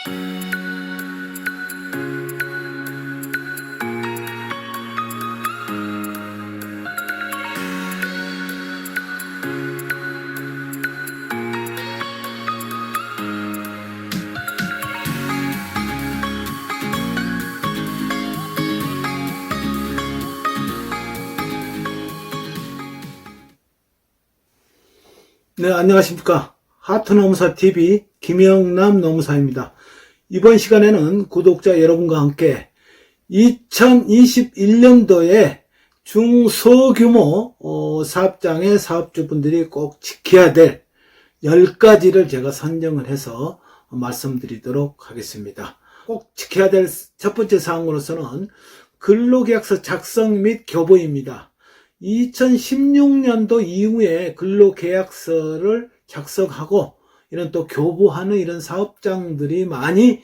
네, 안녕하십니까. 하트노무사TV 김영남 노무사입니다. 이번 시간에는 구독자 여러분과 함께 2021년도에 중소규모 사업장의 사업주분들이 꼭 지켜야 될 10가지를 제가 선정을 해서 말씀드리도록 하겠습니다. 꼭 지켜야 될 첫 번째 사항으로서는 근로계약서 작성 및 교부입니다. 2016년도 이후에 근로계약서를 작성하고 이런 또 교부하는 이런 사업장들이 많이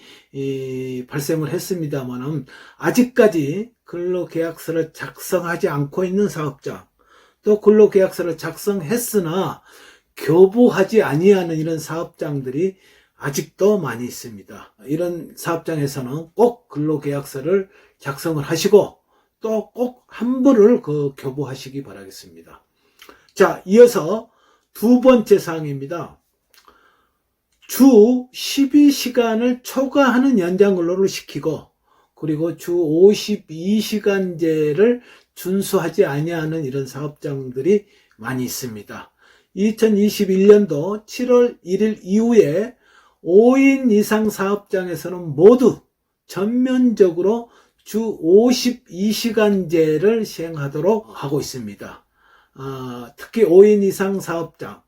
발생을 했습니다만 아직까지 근로계약서를 작성하지 않고 있는 사업장, 또 근로계약서를 작성했으나 교부하지 아니하는 이런 사업장들이 아직도 많이 있습니다. 이런 사업장에서는 꼭 근로계약서를 작성을 하시고 또 꼭 한 번을 교부하시기 바라겠습니다. 자, 이어서 두 번째 사항입니다. 주 12시간을 초과하는 연장 근로를 시키고 그리고 주 52시간제를 준수하지 아니하는 이런 사업장들이 많이 있습니다. 2021년도 7월 1일 이후에 5인 이상 사업장에서는 모두 전면적으로 주 52시간제를 시행하도록 하고 있습니다. 특히 5인 이상 사업장,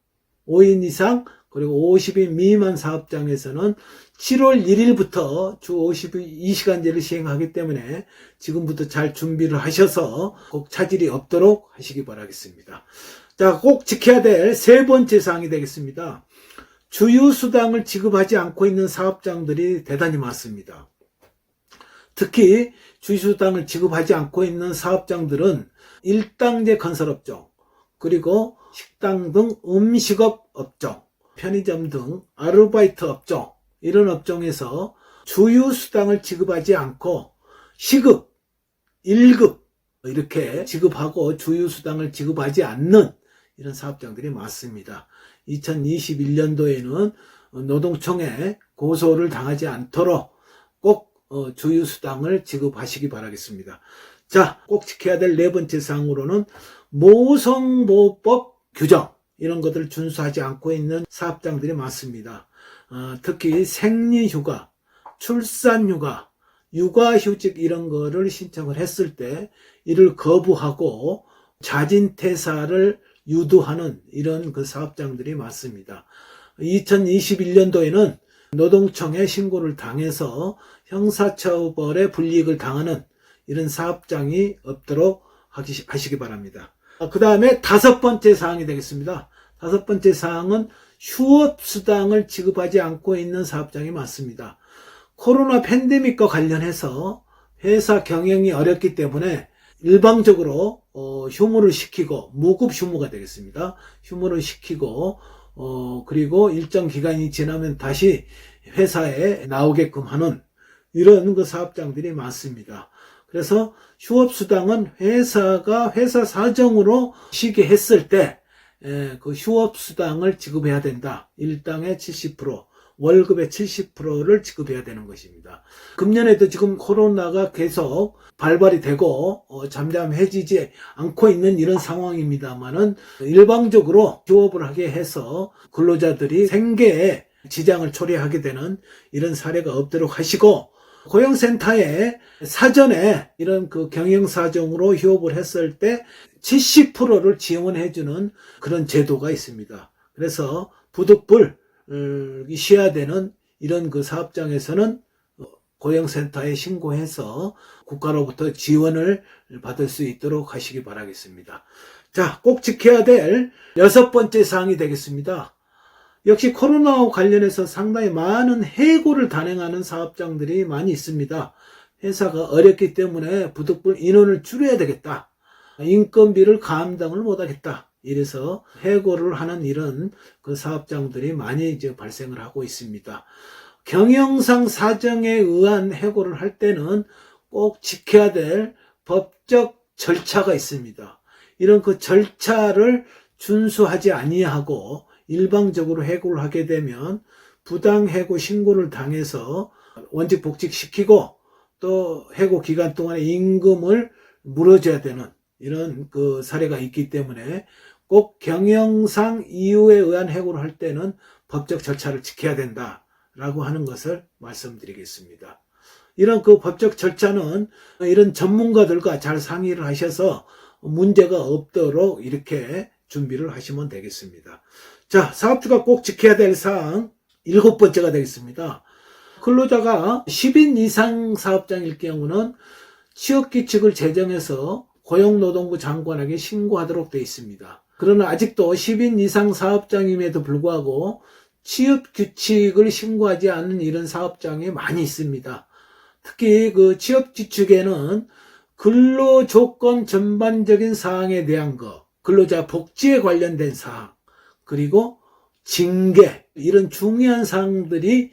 5인 이상 그리고 50인 미만 사업장에서는 7월 1일부터 주 52시간제를 시행하기 때문에 지금부터 잘 준비를 하셔서 꼭 차질이 없도록 하시기 바라겠습니다. 자, 꼭 지켜야 될 세 번째 사항이 되겠습니다. 주휴수당을 지급하지 않고 있는 사업장들이 대단히 많습니다. 특히 주휴수당을 지급하지 않고 있는 사업장들은 일당제 건설업종, 그리고 식당 등 음식업 업종, 편의점 등 아르바이트 업종, 이런 업종에서 주휴수당을 지급하지 않고 시급, 1급 이렇게 지급하고 주휴수당을 지급하지 않는 이런 사업장들이 많습니다. 2021년도에는 노동청에 고소를 당하지 않도록 꼭 주휴수당을 지급하시기 바라겠습니다. 자, 꼭 지켜야 될 네 번째 사항으로는 모성보호법 규정, 이런 것들을 준수하지 않고 있는 사업장들이 많습니다. 특히 생리휴가, 출산휴가, 육아휴직 이런 거를 신청을 했을 때 이를 거부하고 자진퇴사를 유도하는 이런 사업장들이 많습니다. 2021년도에는 노동청에 신고를 당해서 형사처벌에 불이익을 당하는 이런 사업장이 없도록 하시기 바랍니다. 그 다음에 다섯 번째 사항이 되겠습니다. 다섯 번째 사항은 휴업수당을 지급하지 않고 있는 사업장이 많습니다. 코로나 팬데믹과 관련해서 회사 경영이 어렵기 때문에 일방적으로 휴무를 시키고, 무급 휴무가 되겠습니다. 휴무를 시키고 그리고 일정 기간이 지나면 다시 회사에 나오게끔 하는 이런 사업장들이 많습니다. 그래서 휴업수당은 회사가 회사 사정으로 쉬게 했을 때 그 휴업수당을 지급해야 된다. 일당의 70%, 월급의 70%를 지급해야 되는 것입니다. 금년에도 지금 코로나가 계속 발발이 되고 잠잠해지지 않고 있는 이런 상황입니다만은 일방적으로 휴업을 하게 해서 근로자들이 생계에 지장을 초래하게 되는 이런 사례가 없도록 하시고, 고용센터에 사전에 이런 경영사정으로 휴업을 했을 때 70%를 지원해주는 그런 제도가 있습니다. 그래서 부득불 쉬어야 되는 이런 사업장에서는 고용센터에 신고해서 국가로부터 지원을 받을 수 있도록 하시기 바라겠습니다. 자, 꼭 지켜야 될 여섯 번째 사항이 되겠습니다. 역시 코로나와 관련해서 상당히 많은 해고를 단행하는 사업장들이 많이 있습니다. 회사가 어렵기 때문에 부득불 인원을 줄여야 되겠다. 인건비를 감당을 못하겠다. 이래서 해고를 하는 이런 사업장들이 많이 발생을 하고 있습니다. 경영상 사정에 의한 해고를 할 때는 꼭 지켜야 될 법적 절차가 있습니다. 이런 그 절차를 준수하지 아니하고 일방적으로 해고를 하게 되면 부당해고 신고를 당해서 원직 복직시키고 또 해고 기간 동안에 임금을 물어줘야 되는 이런 그 사례가 있기 때문에 꼭 경영상 이유에 의한 해고를 할 때는 법적 절차를 지켜야 된다라고 하는 것을 말씀드리겠습니다. 이런 그 법적 절차는 이런 전문가들과 잘 상의를 하셔서 문제가 없도록 이렇게 준비를 하시면 되겠습니다. 자, 사업주가 꼭 지켜야 될 사항 7번째가 되겠습니다. 근로자가 10인 이상 사업장일 경우는 취업규칙을 제정해서 고용노동부 장관에게 신고하도록 되어 있습니다. 그러나 아직도 10인 이상 사업장임에도 불구하고 취업규칙을 신고하지 않는 이런 사업장이 많이 있습니다. 특히 그 취업규칙에는 근로조건 전반적인 사항에 대한 것, 근로자 복지에 관련된 사항, 그리고 징계, 이런 중요한 사항들이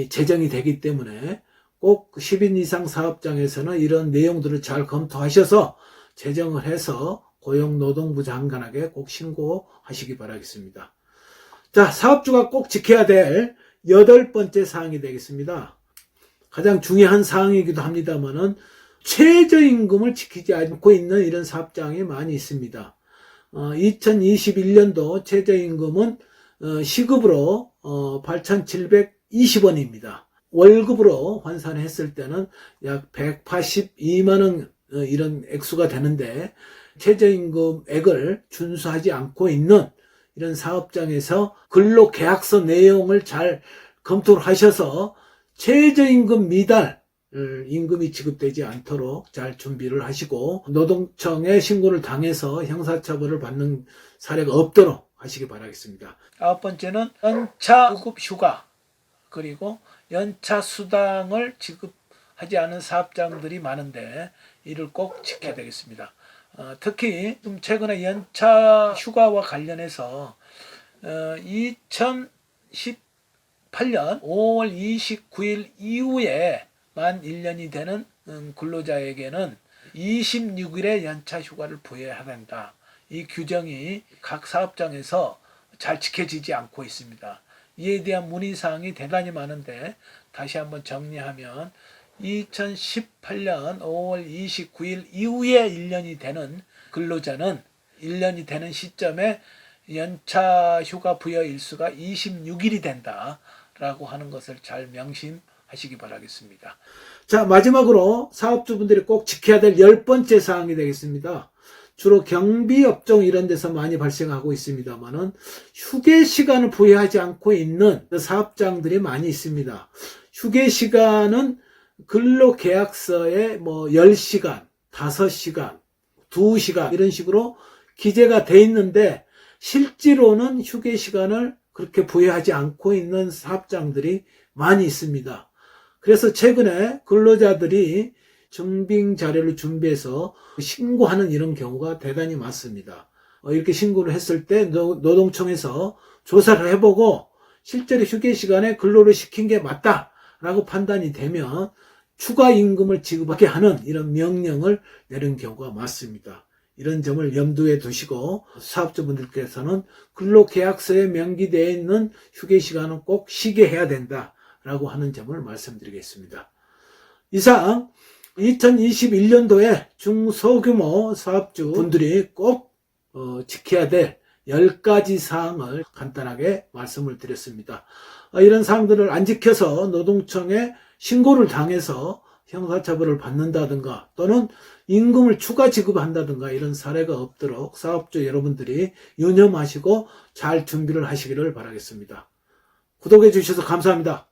제정이 되기 때문에 꼭 10인 이상 사업장에서는 이런 내용들을 잘 검토하셔서 제정을 해서 고용노동부 장관에게 꼭 신고하시기 바라겠습니다. 자, 사업주가 꼭 지켜야 될 8번째 사항이 되겠습니다. 가장 중요한 사항이기도 합니다만은 최저임금을 지키지 않고 있는 이런 사업장이 많이 있습니다. 2021년도 최저임금은 시급으로 8,720원입니다. 월급으로 환산했을 때는 약 182만 원 이런 액수가 되는데 최저임금액을 준수하지 않고 있는 이런 사업장에서 근로계약서 내용을 잘 검토를 하셔서 최저임금 미달 임금이 지급되지 않도록 잘 준비를 하시고 노동청에 신고를 당해서 형사처벌을 받는 사례가 없도록 하시기 바라겠습니다. 9번째는 연차 무급 휴가 그리고 연차 수당을 지급하지 않은 사업장들이 많은데 이를 꼭 지켜야 되겠습니다. 특히 좀 최근에 연차 휴가와 관련해서 2018년 5월 29일 이후에 만 1년이 되는 근로자에게는 26일의 연차 휴가를 부여해야 된다. 이 규정이 각 사업장에서 잘 지켜지지 않고 있습니다. 이에 대한 문의사항이 대단히 많은데 다시 한번 정리하면 2018년 5월 29일 이후에 1년이 되는 근로자는 1년이 되는 시점에 연차 휴가 부여 일수가 26일이 된다라고 하는 것을 잘 명심하시기 바라겠습니다. 자, 마지막으로 사업주분들이 꼭 지켜야 될 10번째 사항이 되겠습니다. 주로 경비업종 이런 데서 많이 발생하고 있습니다만은 휴게 시간을 부여하지 않고 있는 사업장들이 많이 있습니다. 휴게 시간은 근로계약서에 10시간, 5시간, 2시간 이런 식으로 기재가 돼 있는데 실제로는 휴게 시간을 그렇게 부여하지 않고 있는 사업장들이 많이 있습니다. 그래서 최근에 근로자들이 증빙 자료를 준비해서 신고하는 이런 경우가 대단히 많습니다. 이렇게 신고를 했을 때 노동청에서 조사를 해보고 실제로 휴게 시간에 근로를 시킨 게 맞다라고 판단이 되면 추가 임금을 지급하게 하는 이런 명령을 내린 경우가 많습니다. 이런 점을 염두에 두시고 사업주분들께서는 근로계약서에 명기되어 있는 휴게 시간은 꼭 쉬게 해야 된다라고 하는 점을 말씀드리겠습니다. 이상 2021년도에 중소규모 사업주분들이 꼭 지켜야 될 10가지 사항을 간단하게 말씀을 드렸습니다. 이런 사항들을 안 지켜서 노동청에 신고를 당해서 형사처벌을 받는다든가 또는 임금을 추가 지급한다든가 이런 사례가 없도록 사업주 여러분들이 유념하시고 잘 준비를 하시기를 바라겠습니다. 구독해 주셔서 감사합니다.